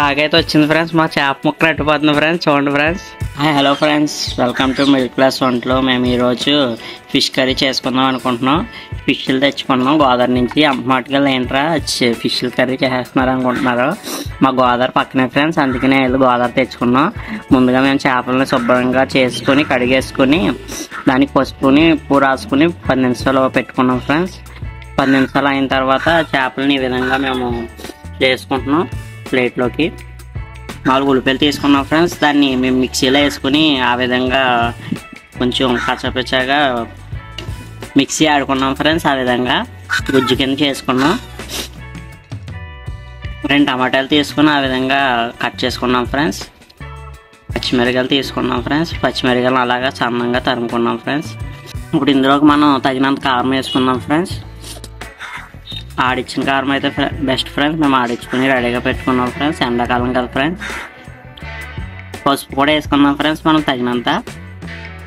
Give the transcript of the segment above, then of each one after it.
కాకైతే వచ్చింది ఫ్రెండ్స్. మా చేప ముక్కలు అట్టుపోతుంది ఫ్రెండ్స్. చూడండి friends. Hi hello friends, welcome to middle class వంటలో. మేము ఈరోజు ఫిష్ కర్రీ చేసుకుందాం అనుకుంటున్నాం. ఫిష్లు తెచ్చుకున్నాం గోదావరి నుంచి. అమ్మమాటగా ఏంట్రా ఫిష్లు కర్రీ చేస్తున్నారు అనుకుంటున్నారు. మా గోదావరి పక్కనే ఫ్రెండ్స్, అందుకనే వెళ్ళి గోదావరి తెచ్చుకున్నాం. ముందుగా మేము చేపలను శుభ్రంగా చేసుకుని కడిగేసుకుని దానికి పసుపుని ఉప్పు రాసుకుని 10 నిమిషాలు పెట్టుకున్నాం ఫ్రెండ్స్. 10 నిమిషాలు అయిన తర్వాత చేపలని ఈ విధంగా మేము చేసుకుంటున్నాం. ప్లేట్లోకి 4 ఉల్లిపాయలు తీసుకున్నాం ఫ్రెండ్స్. దాన్ని మేము మిక్సీలో వేసుకుని ఆ విధంగా కొంచెం కచ్చపిచ్చగా మిక్సీ ఆడుకున్నాం ఫ్రెండ్స్. ఆ విధంగా గుజ్జు కింద చేసుకున్నాం. 2 టమాటాలు తీసుకుని ఆ విధంగా కట్ చేసుకున్నాం ఫ్రెండ్స్. పచ్చిమిరకాయలు తీసుకున్నాం ఫ్రెండ్స్. పచ్చిమిరకాయలు అలాగా సన్నంగా తరుముకున్నాం ఫ్రెండ్స్. ఇప్పుడు ఇందులోకి మనం తగినంత కారం వేసుకున్నాం ఫ్రెండ్స్. ఆడిచ్చిన కారం అయితే బెస్ట్ ఫ్రెండ్స్. మేము ఆడించుకుని రెడీగా పెట్టుకున్నాం ఫ్రెండ్స్. ఎండాకాలం కదా ఫ్రెండ్స్. పసుపు కూడా వేసుకున్నాం ఫ్రెండ్స్. మనం తగినంత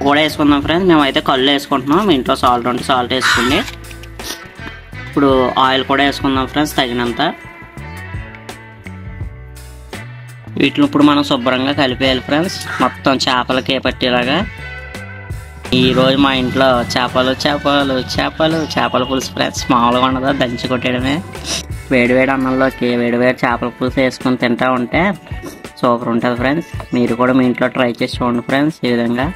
కూడా వేసుకున్నాం ఫ్రెండ్స్. మేమైతే కళ్ళు వేసుకుంటున్నాం. మీ ఇంట్లో సాల్ట్ ఉంటే సాల్ట్ వేసుకుని ఇప్పుడు ఆయిల్ కూడా వేసుకుందాం ఫ్రెండ్స్ తగినంత. వీటిని ఇప్పుడు మనం శుభ్రంగా కలిపేయాలి ఫ్రెండ్స్, మొత్తం చేపలకి పట్టేలాగా. ఈరోజు మా ఇంట్లో చేపల పులుసు ఫ్రెండ్స్. మామూలుగా ఉండదు, దంచి కొట్టేయడమే. వేడివేడి అన్నంలోకి వేడివేడి చేపల పులుసు వేసుకొని తింటూ ఉంటే సూపర్ ఉంటుంది ఫ్రెండ్స్. మీరు కూడా మీ ఇంట్లో ట్రై చేసి చూడండి ఫ్రెండ్స్. ఈ విధంగా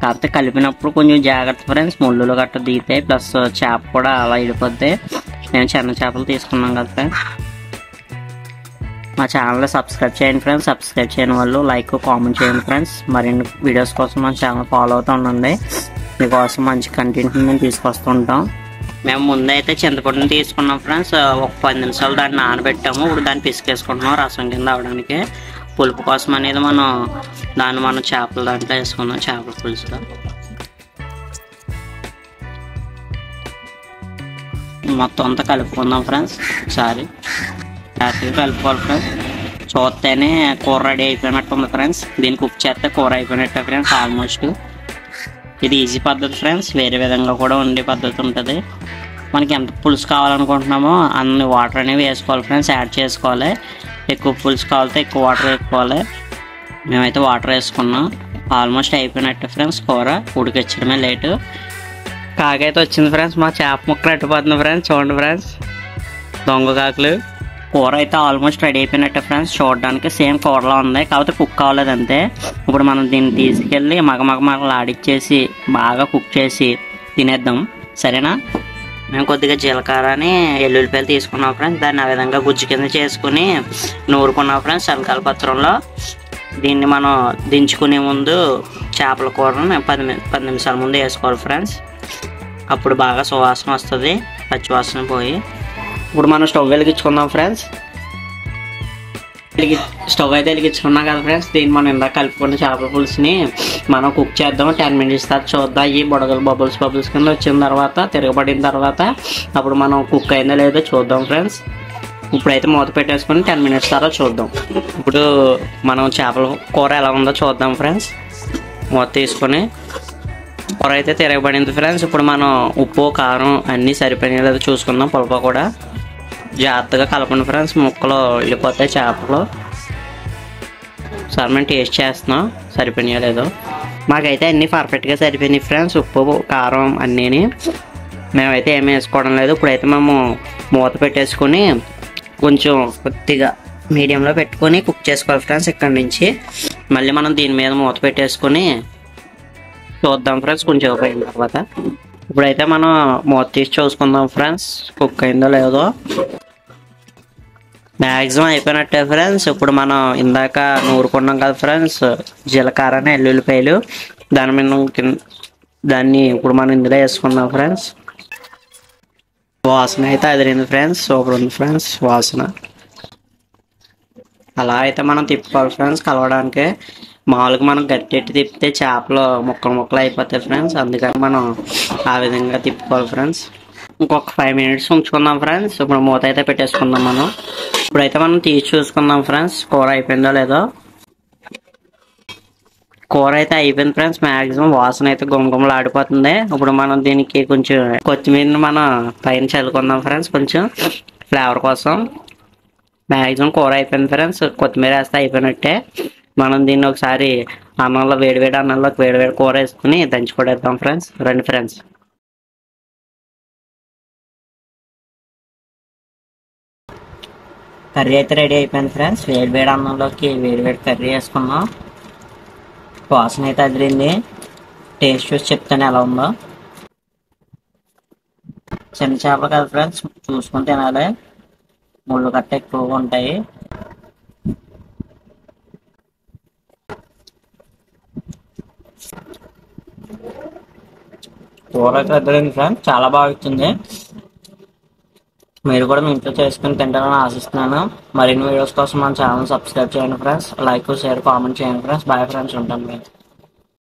కాకపోతే కలిపినప్పుడు కొంచెం జాగ్రత్త ఫ్రెండ్స్, ముళ్ళులు గట్ట దిగుతాయి, ప్లస్ చేప కూడా అలా ఇడిపోద్ది. మేము చిన్న చేపలు తీసుకున్నాం కదా ఫ్రెండ్స్. మా ఛానల్ సబ్స్క్రైబ్ చేయండి ఫ్రెండ్స్. సబ్స్క్రైబ్ చేయని వాళ్ళు లైక్ కామెంట్ చేయండి ఫ్రెండ్స్. మరిన్ని వీడియోస్ కోసం మన ఛానల్ ఫాలో అవుతూ ఉండండి. మీకోసం మంచి కంటెంట్ మేము తీసుకొస్తూ ఉంటాం. మేము ముందైతే చింతపండుని తీసుకున్నాం ఫ్రెండ్స్. ఒక 10 నిమిషాలు దాన్ని నానబెట్టాము. ఇప్పుడు దాన్ని పిసికేసుకుంటున్నాం రసం కింద అవడానికి. పులుపు కోసం అనేది మనం చేపల దాంట్లో వేసుకున్నాం, చేపల పులుసులో. మొత్తం అంతా కలుపుకుందాం ఫ్రెండ్స్. ఒకసారి హ్యాపీగా కలుపుకోవాలి ఫ్రెండ్స్. చూస్తేనే కూర రెడీ అయిపోయినట్టు ఉంది ఫ్రెండ్స్. దీన్ని కుక్ చేస్తే కూర అయిపోయినట్టే ఫ్రెండ్స్ ఆల్మోస్ట్. ఇది ఈజీ పద్ధతి ఫ్రెండ్స్. వేరే విధంగా కూడా ఉండే పద్ధతి ఉంటుంది. మనకి ఎంత పులుసు కావాలనుకుంటున్నామో అన్ని వాటర్ అనేవి వేసుకోవాలి ఫ్రెండ్స్, యాడ్ చేసుకోవాలి. ఎక్కువ పులుసు కావాలితే ఎక్కువ వాటర్ వేసుకోవాలి. మేమైతే వాటర్ వేసుకున్నాం. ఆల్మోస్ట్ అయిపోయినట్టు ఫ్రెండ్స్. కూర ఉడికించడమే లేటు. కాకైతే వచ్చింది ఫ్రెండ్స్. మా చేప ముక్కలు అట్టుపోతుంది ఫ్రెండ్స్. చూడండి ఫ్రెండ్స్, దొంగ కాకులు. కూర అయితే ఆల్మోస్ట్ రెడీ అయిపోయినట్టే ఫ్రెండ్స్. చూడడానికి సేమ్ కూరలో ఉంది, కాకపోతే కుక్ అవ్వలేదు అంతే. ఇప్పుడు మనం దీన్ని తీసుకెళ్ళి మగమగలు ఆడిచ్చేసి బాగా కుక్ చేసి తినేద్దాం, సరేనా? మేము కొద్దిగా జీలకర్రని ఎల్లుల్లిపాయలు తీసుకున్నాం ఫ్రెండ్స్. దాన్ని ఆ విధంగా గుజ్జు కింద చేసుకుని నూరుకున్నాం ఫ్రెండ్స్ శనకాల పత్రంలో. దీన్ని మనం దించుకునే ముందు చేపల కూరను మేము 10 నిమిషాల ముందు వేసుకోవాలి ఫ్రెండ్స్. అప్పుడు బాగా సువాసన వస్తుంది, పచ్చివాసన పోయి. ఇప్పుడు మనం స్టవ్ వెలిగించుకుందాం ఫ్రెండ్స్. స్టవ్ అయితే వెలిగించుకున్నాం కదా ఫ్రెండ్స్. దీన్ని మనం ఇందాక కలుపుకున్న చేపల పులుసుని మనం కుక్ చేద్దాం. 10 మినిట్స్ తర్వాత చూద్దాం. ఈ బుడగలు బబుల్స్ కింద వచ్చిన తర్వాత తిరగబడిన తర్వాత అప్పుడు మనం కుక్ అయిందో లేదో చూద్దాం ఫ్రెండ్స్. ఇప్పుడైతే మూత పెట్టేసుకుని 10 మినిట్స్ తర్వాత చూద్దాం. ఇప్పుడు మనం చేపల కూర ఎలా ఉందో చూద్దాం ఫ్రెండ్స్. మూత తీసుకొని కూర అయితే తిరగబడింది ఫ్రెండ్స్. ఇప్పుడు మనం ఉప్పు కారం అన్నీ సరిపోయినాయి లేదో చూసుకుందాం. పులప కూడా జాగ్రత్తగా కలపండి ఫ్రెండ్స్, ముక్కలు వెళ్ళిపోతాయి చేపలు. సార్ మేము టేస్ట్ చేస్తున్నాం సరిపోయినాయో లేదో. మాకైతే అన్నీ పర్ఫెక్ట్గా సరిపోయినాయి ఫ్రెండ్స్, ఉప్పు కారం అన్నీని. మేమైతే ఏమీ వేసుకోవడం లేదు. ఇప్పుడైతే మేము మూత పెట్టేసుకొని కొంచెం కొద్దిగా మీడియంలో పెట్టుకొని కుక్ చేసుకోవాలి ఫ్రెండ్స్. ఇక్కడ నుంచి మళ్ళీ మనం దీని మీద మూత పెట్టేసుకొని చూద్దాం ఫ్రెండ్స్ కొంచెం అయిన తర్వాత. ఇప్పుడైతే మనం మూత తీసి చూసుకుందాం ఫ్రెండ్స్ కుక్ అయిందో లేదో. మ్యాక్సిమం అయిపోయినట్టే ఫ్రెండ్స్. ఇప్పుడు మనం ఇందాక నూరుకున్నాం కదా ఫ్రెండ్స్ జీలకర్ర ఎల్లుల్లిపాయలు, దాన్ని ఇప్పుడు మనం ఇందులో వేసుకుందాం ఫ్రెండ్స్. వాసన అయితే అదిరింది ఫ్రెండ్స్, సూపర్ ఉంది ఫ్రెండ్స్ వాసన. అలా అయితే మనం తిప్పుకోవాలి ఫ్రెండ్స్ కలవడానికి. మామూలుగా మనం గట్టెట్టి తిప్పితే చేపలు ముక్కలు అయిపోతాయి ఫ్రెండ్స్, అందుకని మనం ఆ విధంగా తిప్పుకోవాలి ఫ్రెండ్స్. ఇంకొక 5 మినిట్స్ ఉంచుకుందాం ఫ్రెండ్స్. ఇప్పుడు మూత అయితే పెట్టేసుకుందాం మనం. ఇప్పుడైతే మనం తీసి చూసుకుందాం ఫ్రెండ్స్ కూర అయిపోయిందో లేదో. కూర అయితే అయిపోయింది ఫ్రెండ్స్. మ్యాక్సిమం వాసన అయితే గుమగుమలు ఆడిపోతుంది. ఇప్పుడు మనం దీనికి కొంచెం కొత్తిమీరని మనం పైన చల్లుకుందాం ఫ్రెండ్స్ కొంచెం ఫ్లేవర్ కోసం. మ్యాక్సిమం కూర అయిపోయింది ఫ్రెండ్స్. కొత్తిమీర వేస్తే అయిపోయినట్టే. మనం దీన్ని ఒకసారి అన్నంలో వేడివేడి అన్నంలోకి వేడివేడి కూర వేసుకుని దంచుకొడేద్దాం ఫ్రెండ్స్. రండి ఫ్రెండ్స్. కర్రీ అయితే రెడీ అయిపోయింది ఫ్రెండ్స్. వేడివేడి అన్నంలోకి వేడివేడి కర్రీ వేసుకున్నాం. వాసన అయితే అదిరింది. టేస్ట్ చూసి చెప్తాను ఎలా ఉందో. చిన్న చేపలు కదా ఫ్రెండ్స్, చూసుకుని తినాలి. ముళ్ళు గట్ట ఎక్కువగా ఉంటాయి. కూర అయితే అదిరింది ఫ్రెండ్స్, చాలా బాగా వచ్చింది. మీరు కూడా మీ ఇంట్లో చేసుకుని తింటారని ఆశిస్తున్నాను. మరిన్ని వీడియోస్ కోసం మన ఛానల్ సబ్స్క్రైబ్ చేయండి ఫ్రెండ్స్. లైక్ షేర్ కామెంట్ చేయండి ఫ్రెండ్స్. బాయ్ ఫ్రెండ్స్, ఉంటాను.